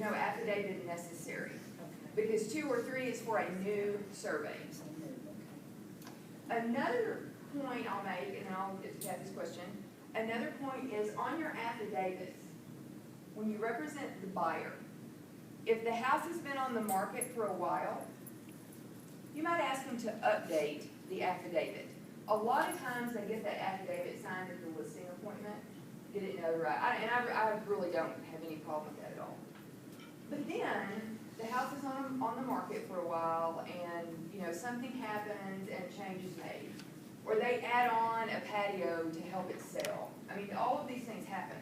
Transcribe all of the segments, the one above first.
no affidavit necessary, because 2 or 3 is for a new survey. Another point I'll make, and then I'll get to Kathy's question, another point is on your affidavits, when you represent the buyer, if the house has been on the market for a while, you might ask them to update the affidavit. A lot of times they get that affidavit signed at the listing appointment, get it notarized, and I really don't have any problem with that at all. But then, the house is on the market for a while, and, you know, something happens and a change is made. Or they add on a patio to help it sell. I mean, all of these things happen.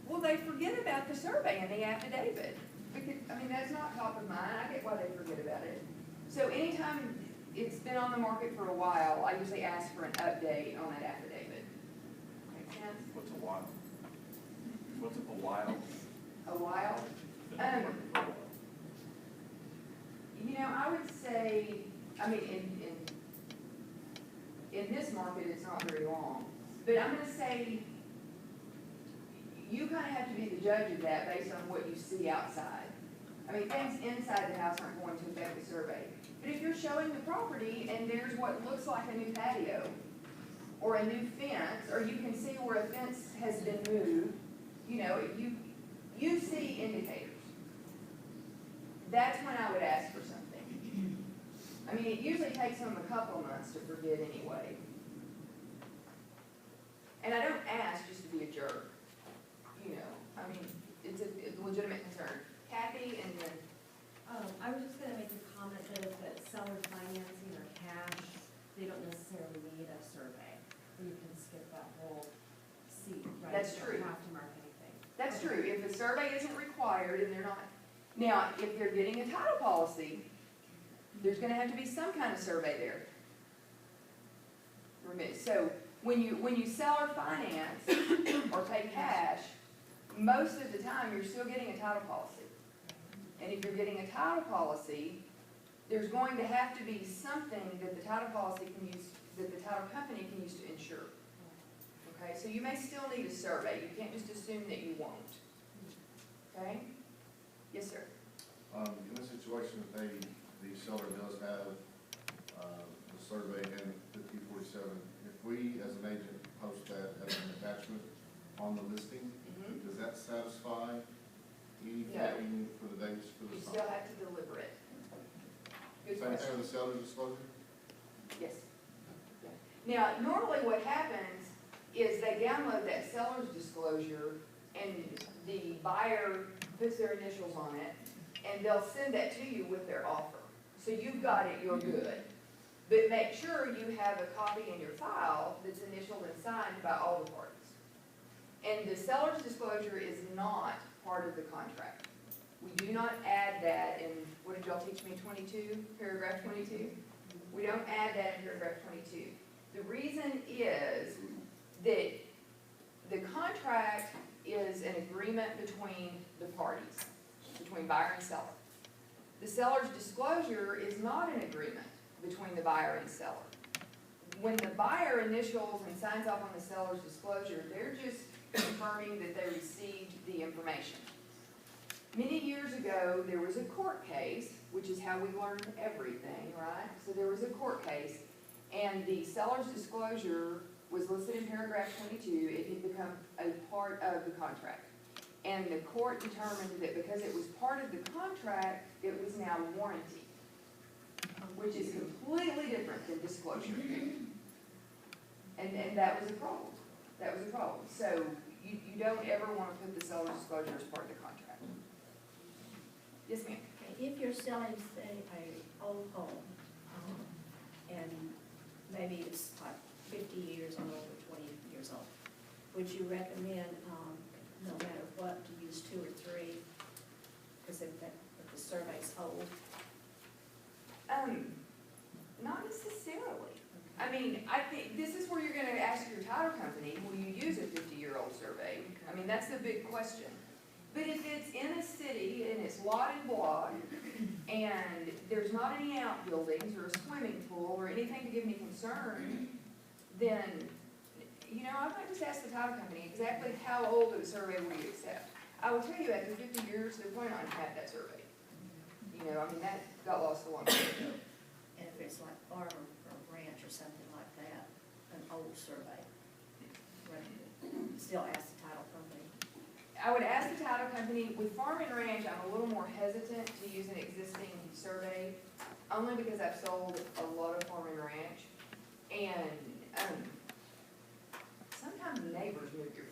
Well, they forget about the survey and the affidavit. Because, I mean, that's not top of mind. I get why they forget about it. So anytime it's been on the market for a while, I usually ask for an update on that affidavit. Make sense? What's a while? What's a while? A while? You know, I would say, I mean, in this market, it's not very long. But I'm gonna say, you kind of have to be the judge of that based on what you see outside. I mean, things inside the house aren't going to affect the survey. But if you're showing the property and there's what looks like a new patio, or a new fence, or you can see where a fence has been moved, you know, you see indicators. That's when I would ask for something. I mean, it usually takes them a couple of months to forget anyway. And I don't ask just to be a jerk. You know, I mean, it's a legitimate concern. Kathy, and then. I was just gonna make a comment that if it's seller financing or cash, they don't necessarily need a survey. You can skip that whole seat, right? That's true. You don't have to mark anything. That's true. If the survey isn't required and they're not. Now, if they're getting a title policy, there's gonna have to be some kind of survey there. So, when you sell or finance or pay cash, most of the time, you're still getting a title policy. And if you're getting a title policy, there's going to have to be something that the title policy can use, that the title company can use to insure. Okay, so you may still need a survey. You can't just assume that you won't. Okay? Yes, sir. In the situation that the seller does have the survey and 5047, if we as an agent post that as an attachment on the listing, does that satisfy anything for the dates for the You sign? still have to deliver it. Good Same question. thing with the seller's disclosure? Yes. Yeah. Now, normally what happens is they download that seller's disclosure and the buyer puts their initials on it and they'll send that to you with their offer. So you've got it, you're good. But make sure you have a copy in your file that's initialed and signed by all the parties. And the seller's disclosure is not part of the contract. We do not add that in, what did y'all teach me, 22, paragraph 22? We don't add that in paragraph 22. The reason is that the contract is an agreement between the parties, between buyer and seller. The seller's disclosure is not an agreement between the buyer and seller. When the buyer initials and signs off on the seller's disclosure, they're just confirming that they received the information. Many years ago, there was a court case, which is how we learned everything, right? So there was a court case, and the seller's disclosure was listed in paragraph 22. It had become a part of the contract. And the court determined that because it was part of the contract, it was now warranty, which is completely different than disclosure. And that was a problem. That was a problem. So you don't ever want to put the seller's disclosure as part of the contract. Yes, ma'am. If you're selling, say, an old home, and maybe it's like 50 years old or 20 years old, would you recommend, no matter what, to use 2 or 3? Because if the survey's old? Not necessarily. I mean, I think this is where you're going to ask your title company, will you use a 50-year-old survey? I mean, that's the big question. But if it's in a city and it's lot and block, and there's not any outbuildings or a swimming pool or anything to give me concern, then, you know, I might just ask the title company exactly how old of a survey will you accept. I will tell you, after 50 years, they're probably not gonna have that survey. You know, I mean, that got lost a long time ago. And if it's like farm or ranch or something like that, an old survey, still ask the title company. I would ask the title company, with farm and ranch, I'm a little more hesitant to use an existing survey, only because I've sold a lot of farm and ranch. And, sometimes neighbors move your